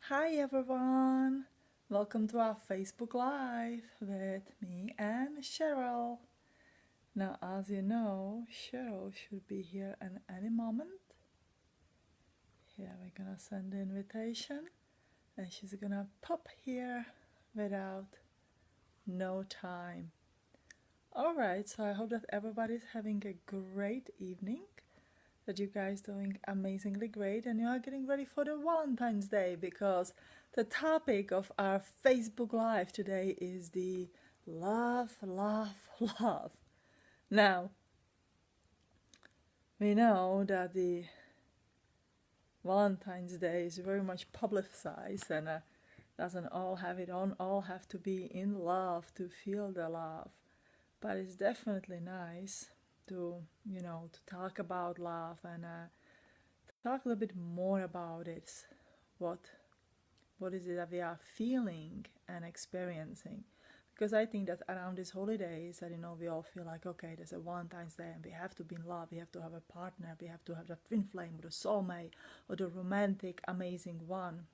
Hi everyone! Welcome to our Facebook Live with me and Sheryl. Now, as you know, Sheryl should be here in any moment. Here we're gonna send the invitation and she's gonna pop here without no time. Alright, so I hope that everybody's having a great evening, that you guys doing amazingly great and you are getting ready for the Valentine's Day because the topic of our Facebook Live today is the love, love, love. Now, we know that the Valentine's Day is very much publicized and doesn't all have it on, all have to be in love to feel the love. But it's definitely nice to, to talk about love and talk a little bit more about it. What what is it that we are feeling and experiencing? Because I think that around these holidays that we all feel like, okay, there's a Valentine's Day and we have to be in love, we have to have a partner, we have to have that twin flame or the soulmate or the romantic amazing one.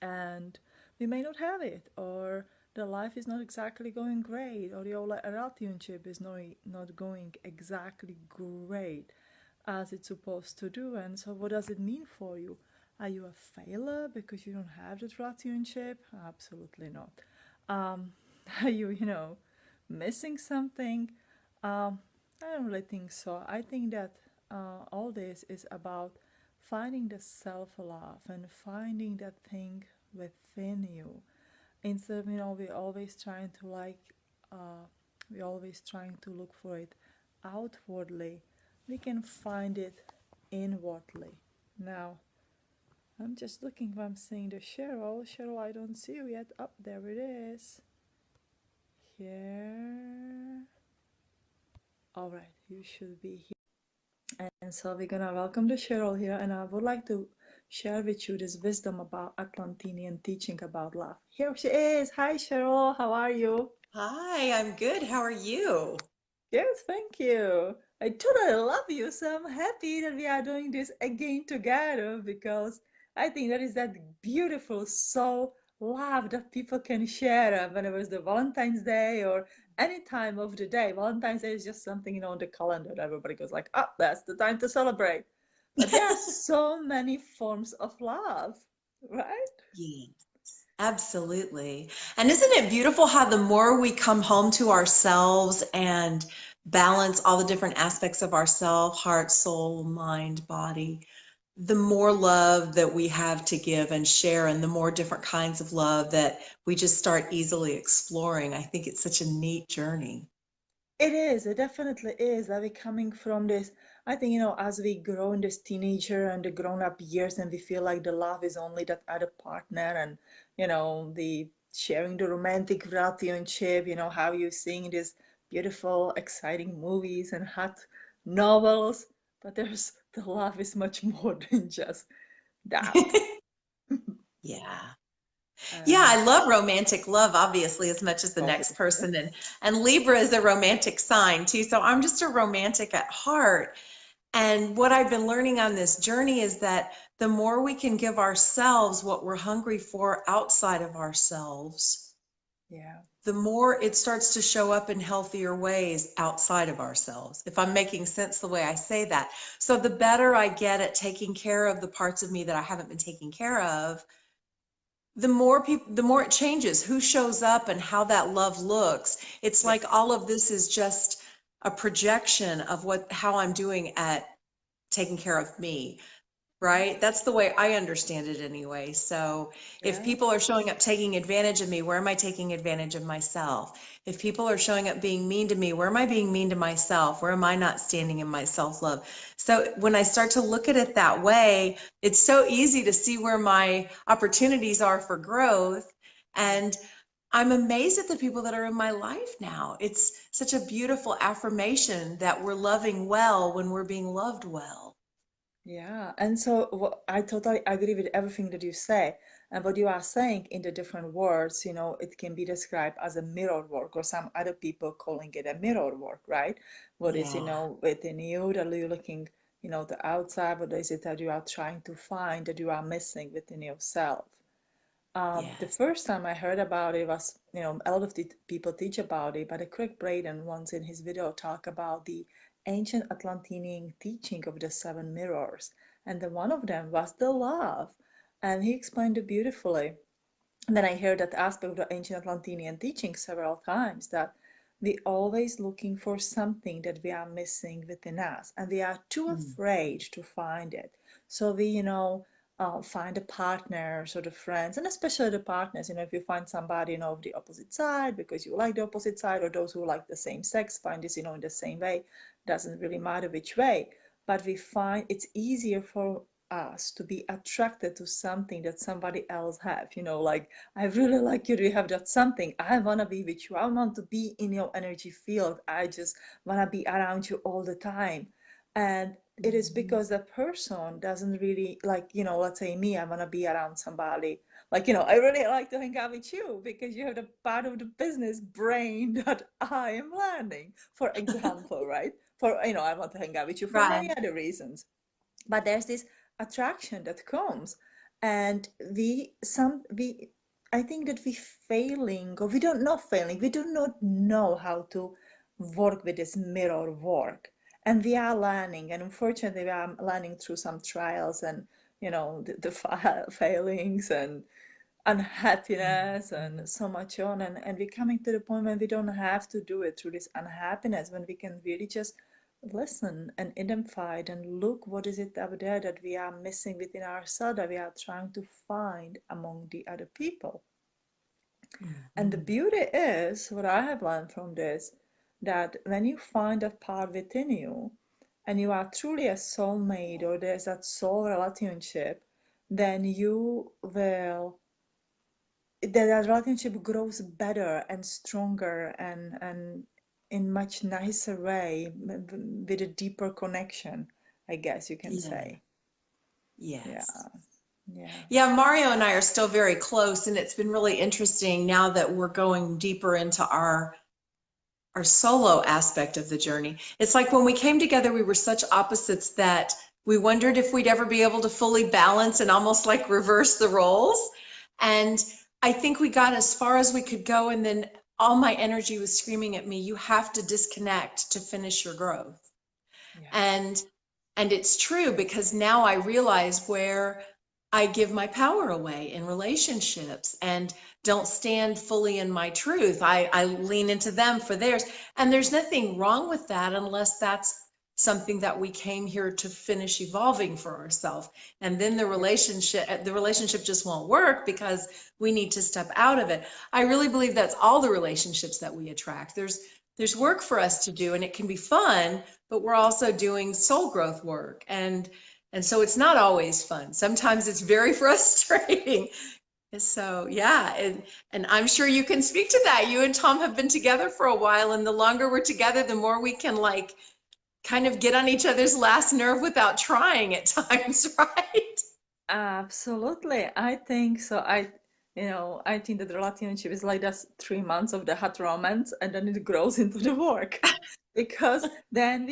And we may not have it, or the life is not exactly going great, or the relationship is not going exactly great as it's supposed to do. And so what does it mean for you? Are you a failure because you don't have that relationship? Absolutely not. Are you, missing something? I don't really think so. I think that all this is about finding the self-love and finding that thing within you. Instead of, we always trying to we always trying to look for it outwardly. We can find it inwardly. Now, I'm just looking if I'm seeing the Sheryl. Sheryl, I don't see you yet. Up there it is. Here. All right, you should be here. And so we're gonna welcome the Sheryl here, and I would like to share with you this wisdom about Atlantean teaching about love. Here she is. Hi, Sheryl. How are you? Hi, I'm good. How are you? Yes, thank you. I totally love you, so I'm happy that we are doing this again together because I think that is that beautiful soul love that people can share whenever it's the Valentine's Day or any time of the day. Valentine's Day is just something, on the calendar that everybody goes like, oh, that's the time to celebrate. But there are so many forms of love, right? Yes, absolutely. And isn't it beautiful how the more we come home to ourselves and balance all the different aspects of ourself, heart, soul, mind, body, the more love that we have to give and share, and the more different kinds of love that we just start easily exploring. I think it's such a neat journey. It is, it definitely is. That we coming from this, I think, as we grow in this teenager and the grown up years and we feel like the love is only that other partner and, the sharing the romantic relationship, how you seeing these beautiful, exciting movies and hot novels. But the love is much more than just that. Yeah. Yeah, And I love romantic love, obviously, as much as the next obviously. person. And Libra is a romantic sign too. So I'm just a romantic at heart. And what I've been learning on this journey is that the more we can give ourselves what we're hungry for outside of ourselves, Yeah. the more it starts to show up in healthier ways outside of ourselves. If I'm making sense the way I say that. So the better I get at taking care of the parts of me that I haven't been taking care of, the more it changes who shows up and how that love looks. It's Yeah. like all of this is just a projection of how I'm doing at taking care of me, right? That's the way I understand it anyway. So if Yeah. people are showing up taking advantage of me, where am I taking advantage of myself? If people are showing up being mean to me, where am I being mean to myself? Where am I not standing in my self-love? So when I start to look at it that way, it's so easy to see where my opportunities are for growth. Yeah. And I'm amazed at the people that are in my life now. It's such a beautiful affirmation that we're loving well when we're being loved well. Yeah, and so I totally agree with everything that you say. And what you are saying in the different words, it can be described as a mirror work, or some other people calling it a mirror work, right? What is, Yeah. within you that you're looking, the outside, what is it that you are trying to find that you are missing within yourself? The Yes. first time I heard about it was, a lot of the people teach about it, but Craig Braden once in his video talk about the ancient Atlantean teaching of the seven mirrors, and the one of them was the love, and he explained it beautifully. And then I heard that aspect of the ancient Atlantean teaching several times, that we always looking for something that we are missing within us, and we are too Mm. afraid to find it. So we, find the partners or the friends, and especially the partners. If you find somebody, of the opposite side because you like the opposite side, or those who like the same sex find this, in the same way. Doesn't really matter which way, but we find it's easier for us to be attracted to something that somebody else have. Like, I really like you, do you have that something? I want to be with you, I want to be in your energy field, I just want to be around you all the time. And it is Mhm. because that person doesn't really like, let's say me, I want to be around somebody like, I really like to hang out with you because you have the part of the business brain that I am learning, for example, right? For, I want to hang out with you for Right. many other reasons, but there's this attraction that comes, and we I think that we failing, or we don't know failing, we do not know how to work with this mirror work, and we are learning, and unfortunately we are learning through some trials, and the failings and unhappiness and Mhm. so much on, and we're coming to the point when we don't have to do it through this unhappiness, when we can really just listen and identify it and look what is it out there that we are missing within ourselves, that we are trying to find among the other people. And the Mhm. beauty is, what I have learned from this, that when you find that part within you and you are truly a soulmate, or there's that soul relationship, then you will, that relationship grows better and stronger, and in much nicer way, with a deeper connection, I guess you can Yeah. say. Yeah, Yes. yeah, Yeah, Mario and I are still very close, and it's been really interesting now that we're going deeper into our solo aspect of the journey. It's like when we came together, we were such opposites that we wondered if we'd ever be able to fully balance and almost like reverse the roles. And I think we got as far as we could go, and then all my energy was screaming at me, you have to disconnect to finish your growth. yes, And it's true, because now I realize where I give my power away in relationships and don't stand fully in my truth. I lean into them for theirs. And there's nothing wrong with that, unless that's something that we came here to finish evolving for ourselves. And then yes, the relationship just won't work because we need to step out of it. I really believe that's all the relationships that we attract. There's work for us to do, and it can be fun, but we're also doing soul growth work. And so it's not always fun. Sometimes it's very frustrating. So yeah, and I'm sure you can speak to that. You and Tom have been together for a while, and the longer we're together, the more we can like kind of get on each other's last nerve without trying at times, right? absolutely. I think so. I think that the relationship is like that 3 months of the hot romance, and then it grows into the work, because then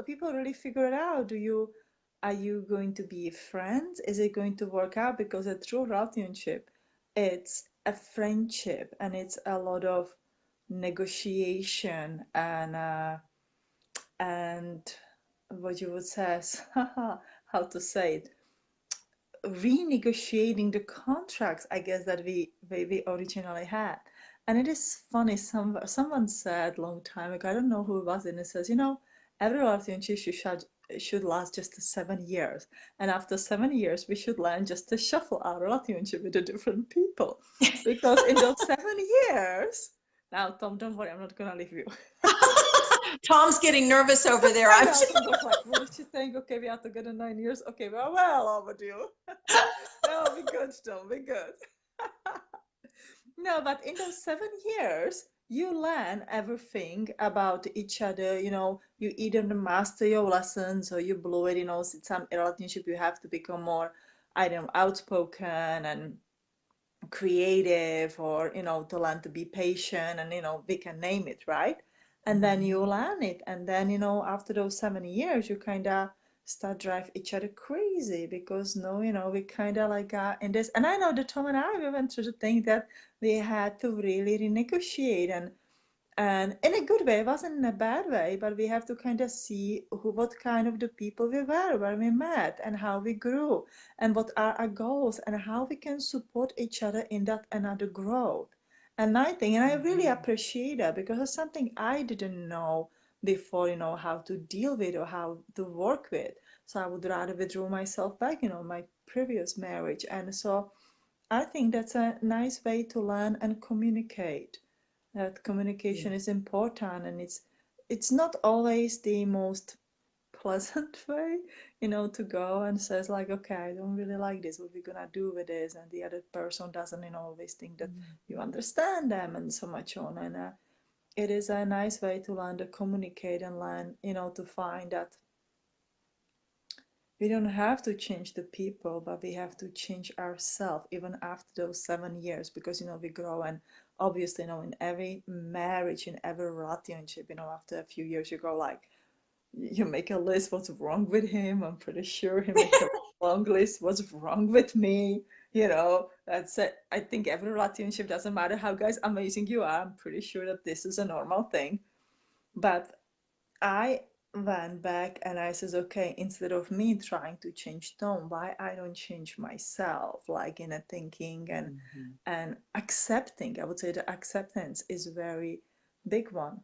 people really figure it out. Are you going to be friends? Is it going to work out? Because a true relationship, it's a friendship, and it's a lot of negotiation, and what you would say, how to say it, renegotiating the contracts, I guess, that we originally had. And it is funny, someone said long time ago, I don't know who it was, and it says, every relationship should last just 7 years. And after 7 years, we should learn just to shuffle our relationship with the different people. Because in those 7 years, now Tom, don't worry, I'm not gonna leave you. Tom's getting nervous over there. I I'm know, Tom was like, what is she saying? Okay, we are together 9 years. Okay, well overdue. No, we good, Tom, we good. No, but in those 7 years, you learn everything about each other. You either master your lessons or you blow it. In some relationship, you have to become more, I don't know, outspoken and creative, or to learn to be patient, and we can name it, right? And then you Mhm. learn it, and then after those 7 years, you kind of start drive each other crazy because no, we kind of like got in this. And I know that Tom and I, we went through the thing that we had to really renegotiate, and in a good way. It wasn't in a bad way, but we have to kind of see what kind of the people we were when we met, and how we grew, and what are our goals, and how we can support each other in that another growth. And I think, and I really Mhm. appreciate that, because it's something I didn't know before, how to deal with or how to work with. So I would rather withdraw myself back, my previous marriage. And so I think that's a nice way to learn and communicate, that communication Yeah. is important, and it's not always the most pleasant way, to go and says like, okay, I don't really like this, what we're gonna do with this, and the other person doesn't, always think that you Mhm. understand them, and so much on. And it is a nice way to learn to communicate and learn, to find that we don't have to change the people, but we have to change ourselves even after those 7 years, because we grow. And obviously, in every marriage, in every relationship, after a few years, you go like, you make a list what's wrong with him. I'm pretty sure he make a long list what's wrong with me. That's it. I think every relationship, doesn't matter how guys amazing you are, I'm pretty sure that this is a normal thing. But I went back and I says, okay, instead of me trying to change Tom, why I don't change myself, like in a thinking Mhm. and accepting. I would say the acceptance is a very big one.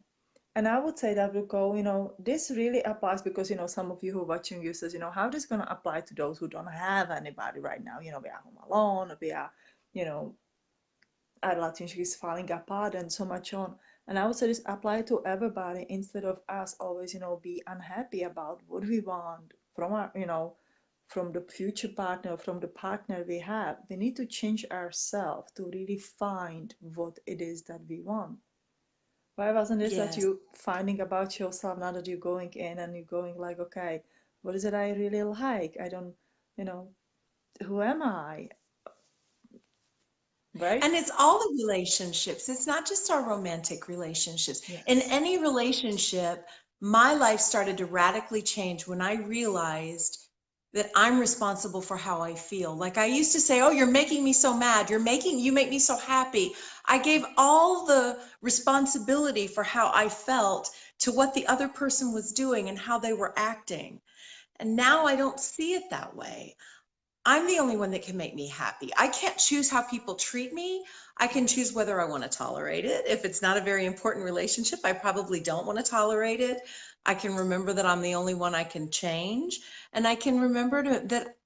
And I would say that will go, this really applies because, some of you who are watching, you says, how this going to apply to those who don't have anybody right now? We are home alone, we are, you know, our relationship is falling apart, and so much on. And I would say this apply to everybody, instead of us always, be unhappy about what we want from our, from the future partner, from the partner we have. We need to change ourselves to really find what it is that we want. Why wasn't it that Yes. you finding about yourself now that you're going in and you're going like, okay, what is it I really like? I don't, you know, who am I? Right? And it's all the relationships. It's not just our romantic relationships. In Yes. any relationship, my life started to radically change when I realized that I'm responsible for how I feel. Like I used to say, "Oh, you're making me so mad. You make me so happy." I gave all the responsibility for how I felt to what the other person was doing and how they were acting. And now I don't see it that way. I'm the only one that can make me happy. I can't choose how people treat me. I can choose whether I want to tolerate it. If it's not a very important relationship, I probably don't want to tolerate it. I can remember that I'm the only one I can change. And I can remember that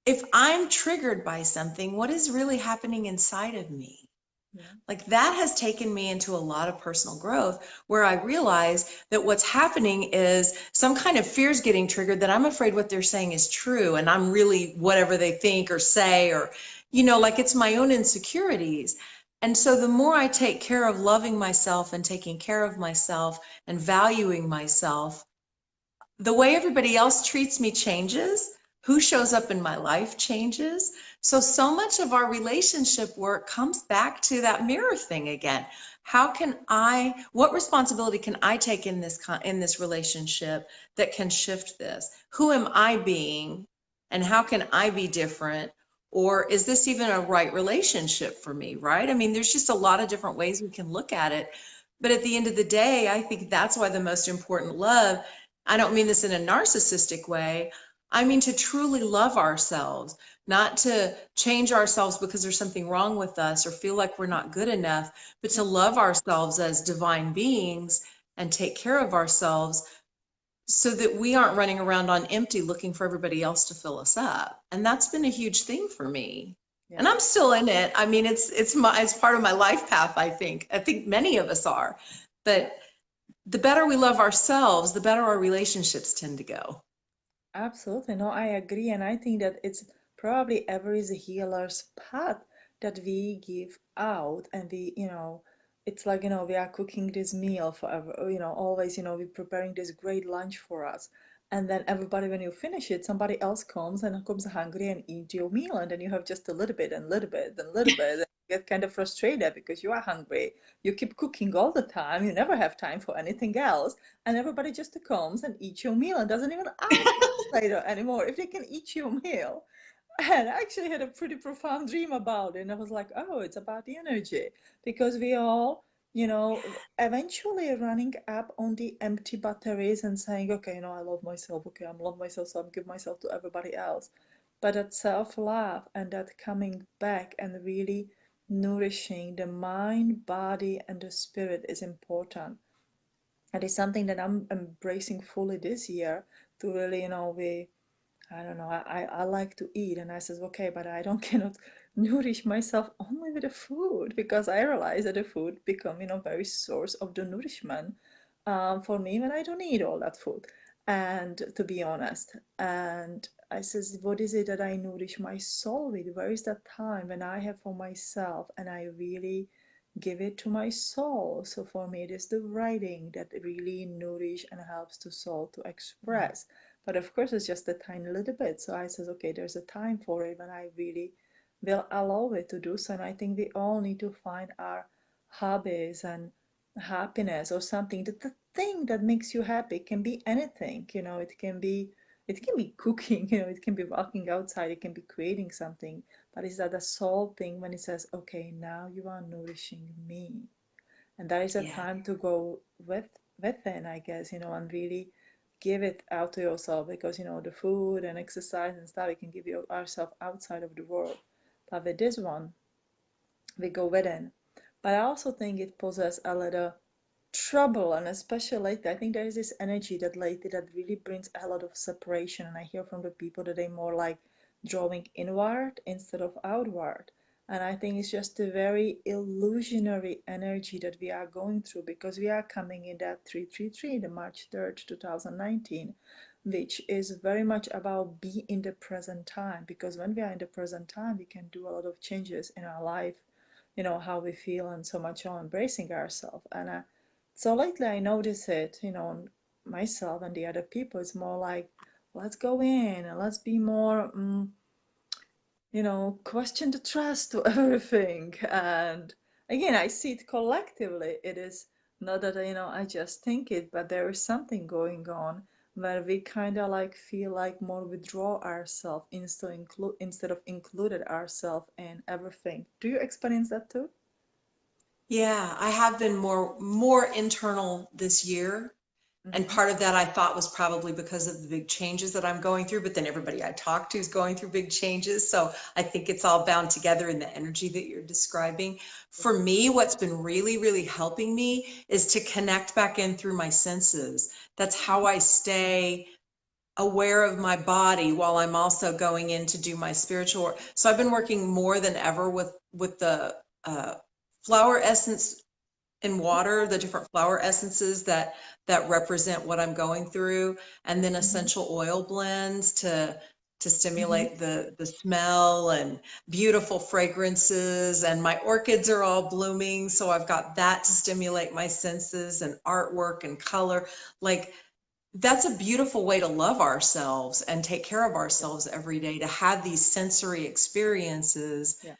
if I'm triggered by something, what is really happening inside of me? Yeah. Like that has taken me into a lot of personal growth where I realize that what's happening is some kind of fears getting triggered, that I'm afraid what they're saying is true and I'm really whatever they think or say, or, like it's my own insecurities. And so the more I take care of loving myself and taking care of myself and valuing myself, the way everybody else treats me changes. Who shows up in my life changes. So much of our relationship work comes back to that mirror thing again. What responsibility can I take in this relationship that can shift this? Who am I being and how can I be different? Or is this even a right relationship for me, right? I mean, there's just a lot of different ways we can look at it. But at the end of the day, I think that's why the most important love, I don't mean this in a narcissistic way. I mean to truly love ourselves, not to change ourselves because there's something wrong with us or feel like we're not good enough, but Yeah. to love ourselves as divine beings and take care of ourselves so that we aren't running around on empty looking for everybody else to fill us up. And that's been a huge thing for me. And Yeah. I'm still in it. I mean, it's part of my life path, I think. I think many of us are. But the better we love ourselves, the better our relationships tend to go. Absolutely. No, I agree. And I think that it's probably every healer's path that we give out. And it's like, we are cooking this meal forever, always, we're preparing this great lunch for us. And then everybody, when you finish it, somebody else comes and comes hungry and eat your meal. And then you have just a little bit and little bit and little bit. get kind of frustrated because you are hungry. You keep cooking all the time. You never have time for anything else. And everybody just comes and eats your meal and doesn't even ask later anymore if they can eat your meal. And I actually had a pretty profound dream about it. And I was like, oh, it's about the energy. Because we all, eventually running up on the empty batteries and saying, okay, I love myself. Okay, I love myself, so I'm give myself to everybody else. But that self-love and that coming back and really nourishing the mind, body, and the spirit is important. It is something that I'm embracing fully this year to really, we I don't know. I like to eat, and I says, okay, but I don't cannot nourish myself only with the food because I realize that the food become, very source of the nourishment for me when I don't eat all that food. And to be honest, and I says, what is it that I nourish my soul with? Where is that time when I have for myself and I really give it to my soul? So for me, it is the writing that really nourish and helps the soul to express. But of course, it's just a tiny little bit. So I says, okay, there's a time for it when I really will allow it to do so. And I think we all need to find our hobbies and happiness or something. That the thing that makes you happy can be anything. It can be cooking. It can be walking outside. It can be creating something. But it's that a soul thing when it says, okay, now you are nourishing me, and that is a Yeah. time to go within, I guess, and really give it out to yourself because the food and exercise and stuff we can give you ourselves outside of the world, but with this one we go within. But I also think it poses a little trouble, and especially lately I think there is this energy that lately that really brings a lot of separation, and I hear from the people that they more like drawing inward instead of outward. And I think it's just a very illusionary energy that we are going through because we are coming in that 333, the March 3rd 2019, which is very much about be in the present time, because when we are in the present time we can do a lot of changes in our life, how we feel, and so much on embracing ourselves. And so lately I notice it, on myself and the other people. It's more like, let's go in and let's be more, question the trust to everything. And again, I see it collectively. It is not that, I just think it, but there is something going on where we kind of like feel like more withdraw ourselves instead of included ourselves in everything. Do you experience that too? Yeah, I have been more internal this year. And Mm-hmm. part of that I thought was probably because of the big changes that I'm going through, but then everybody I talk to is going through big changes. So I think it's all bound together in the energy that you're describing. For me, what's been really, really helping me is to connect back in through my senses. That's how I stay aware of my body while I'm also going in to do my spiritual work. So I've been working more than ever with the flower essence in water, the different flower essences that represent what I'm going through, and then Mm-hmm. essential oil blends to Mm-hmm. stimulate the smell and beautiful fragrances. And my orchids are all blooming, so I've got that to stimulate my senses, and artwork and color. Like, that's a beautiful way to love ourselves and take care of Yeah. ourselves every day, to have these sensory experiences Yeah.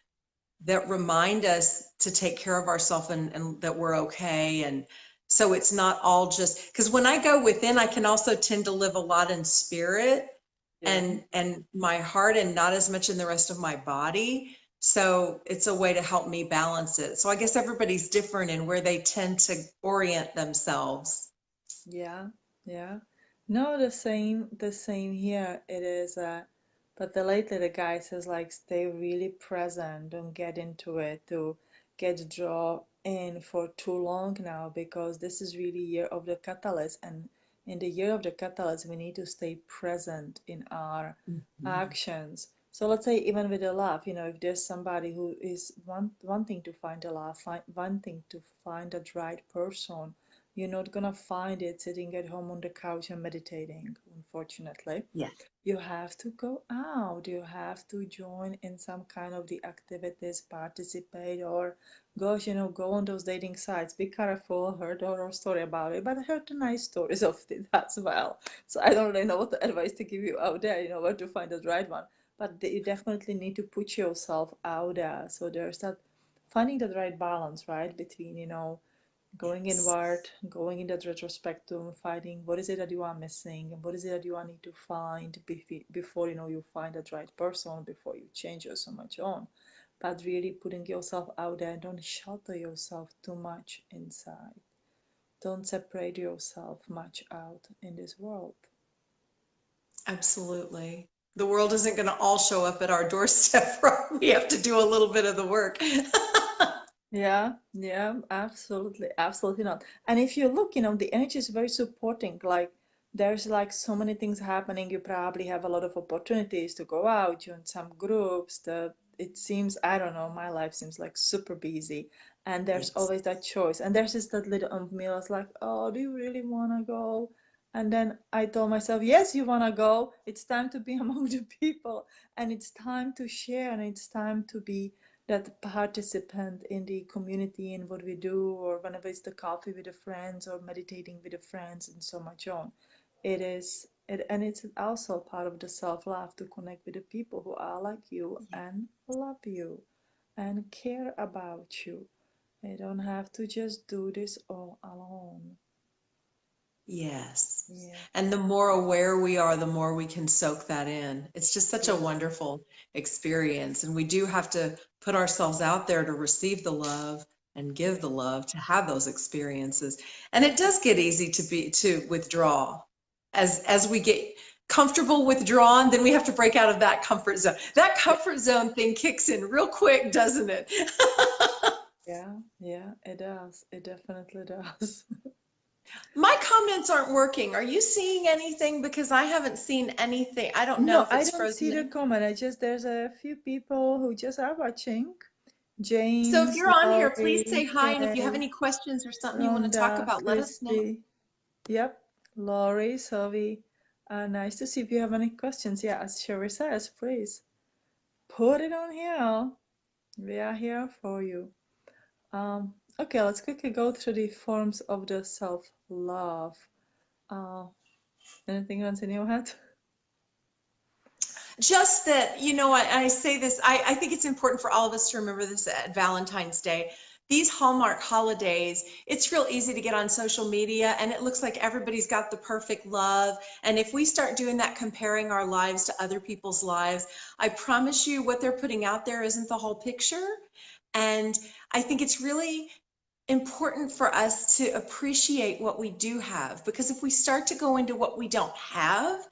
that remind us to take care of ourselves, and that we're okay. And so it's not all just because when I go within, I can also tend to live a lot in spirit Yeah. and my heart, and not as much in the rest of my body. So it's a way to help me balance it. So I guess everybody's different in where they tend to orient themselves. Yeah, yeah. No, the same here. It is, but the lately the guy says like stay really present, don't get into it to get draw in for too long now because this is really year of the catalyst, and in the year of the catalyst we need to stay present in our Mhm. actions. So let's say even with a laugh, if there's somebody who is wanting to find a laugh, wanting to find that right person, you're not gonna find it sitting at home on the couch and meditating, unfortunately. Yeah. You have to go out, you have to join in some kind of the activities, participate, or gosh, go on those dating sites. Be careful, I heard a horror story about it, but I heard the nice stories of it as well. So I don't really know what advice to give you out there, where to find the right one. But you definitely need to put yourself out there. So there's that finding that right balance, right, between, going Yes. inward, going in that retrospective, finding what is it that you are missing and what is it that you are need to find before, you find that right person, before you change your so much on. But really putting yourself out there, don't shelter yourself too much inside. Don't separate yourself much out in this world. Absolutely. The world isn't going to all show up at our doorstep, right? We have to do a little bit of the work. Yeah, yeah, absolutely, absolutely not. And if you look, the energy is very supporting. Like there's like so many things happening. You probably have a lot of opportunities to go out, join some groups. That it seems, I don't know, my life seems like super busy. And there's Yes. always that choice. And there's just that little of me. I was like, oh, do you really wanna go? And then I told myself, yes, you wanna go. It's time to be among the people, and it's time to share, and it's time to be that participant in the community in what we do, or whenever it's the coffee with the friends or meditating with the friends and so much on. And it's also part of the self-love to connect with the people who are like you and love you and care about you. You don't have to just do this all alone. Yes. Yeah, And the more aware we are, the more we can soak that in. It's just such a yeah, wonderful experience. And we do have to put ourselves out there to receive the love and give yeah, the love to have those experiences. And it does get easy to withdraw. As we get comfortable withdrawn, then we have to break out of that comfort zone. That yeah, comfort zone thing kicks in real quick, doesn't it? yeah, yeah, it does. It definitely does. My comments aren't working. Are you seeing anything? Because I haven't seen anything. I don't know No, if I it's don't see frozen the in. comment. I just there's a few people who just are watching. So if James, you're on here, please say Laurie, hi. And if you have Kay, any questions or something you want to talk Rhonda, about, let us know. Christy. Yep, Laurie, Sophie. Nice to see if you have any questions. Yeah, as Sherry says, please put it on here. We are here for you. Okay, let's quickly go through the forms of the self-love. Uh, Anything else in your head? Just that, I say this, I think it's important for all of us to remember this at Valentine's Day. These Hallmark holidays, it's real easy to get on social media and it looks like everybody's got the perfect love. And if we start doing that, comparing our lives to other people's lives, I promise you what they're putting out there isn't the whole picture. And I think it's really important for us to appreciate what we do have, because if we start to go into what we don't have,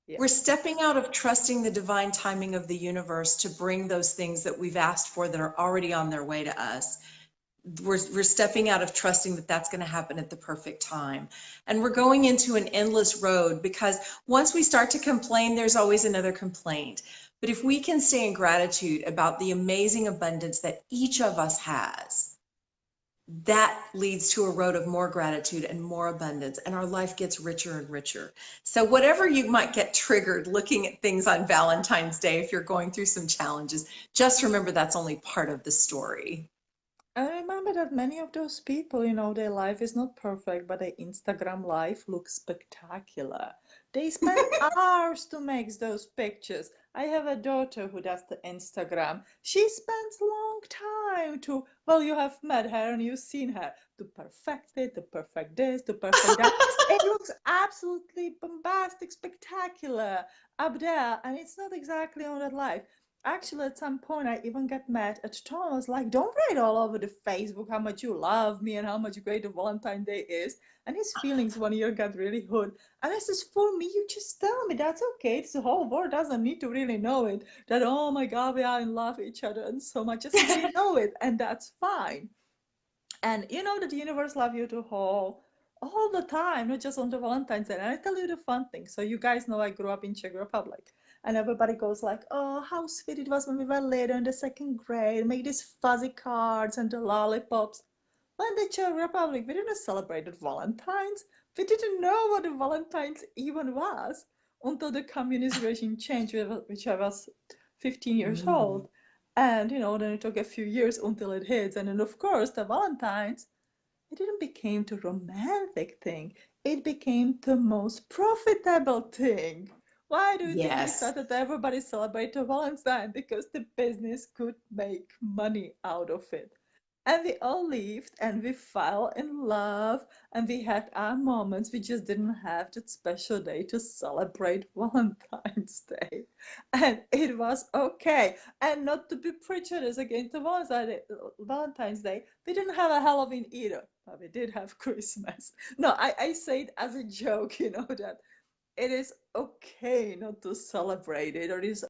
Yeah. we're stepping out of trusting the divine timing of the universe to bring those things that we've asked for that are already on their way to us. We're stepping out of trusting that that's going to happen at the perfect time. And we're going into an endless road, because once we start to complain, there's always another complaint. But if we can stay in gratitude about the amazing abundance that each of us has, that leads to a road of more gratitude and more abundance, and our life gets richer and richer. So whatever you might get triggered looking at things on Valentine's Day, if you're going through some challenges, just remember that's only part of the story. I remember that many of those people, their life is not perfect, but their Instagram life looks spectacular. They spend hours to make those pictures. I have a daughter who does the Instagram. She spends long time to, well, you have met her and you've seen her, to perfect it, to perfect this, to perfect that. It looks absolutely bombastic, spectacular up there, and it's not exactly on that life. Actually, at some point, I even got mad at Tom. I was like, don't write all over the Facebook how much you love me and how much great the Valentine's Day is. And his feelings 1 year got really hurt. And I says, for me, you just tell me that's okay. It's the whole world doesn't need to really know it. That, oh my God, we are in love with each other and so much. Just say you know it, and that's fine. And you know that the universe loves you to all the time, not just on the Valentine's Day. And I tell you the fun thing. So you guys know I grew up in Czech Republic. And everybody goes like, oh, how sweet it was when we were little in the second grade, make these fuzzy cards and the lollipops. Well, in the Czech Republic, we didn't celebrate the Valentine's. We didn't know what the Valentine's even was until the communist regime changed, which I was 15 years Mm. old. And then it took a few years until it hits. And then of course the Valentine's, it didn't become the romantic thing. It became the most profitable thing. Why do you think we Yes. started everybody celebrate a Valentine? Because the business could make money out of it. And we all lived and we fell in love and we had our moments. We just didn't have that special day to celebrate Valentine's Day. And it was okay. And not to be prejudiced against the Valentine's Day, we didn't have a Halloween either, but we did have Christmas. No, I say it as a joke, that it is okay not to celebrate it, or it is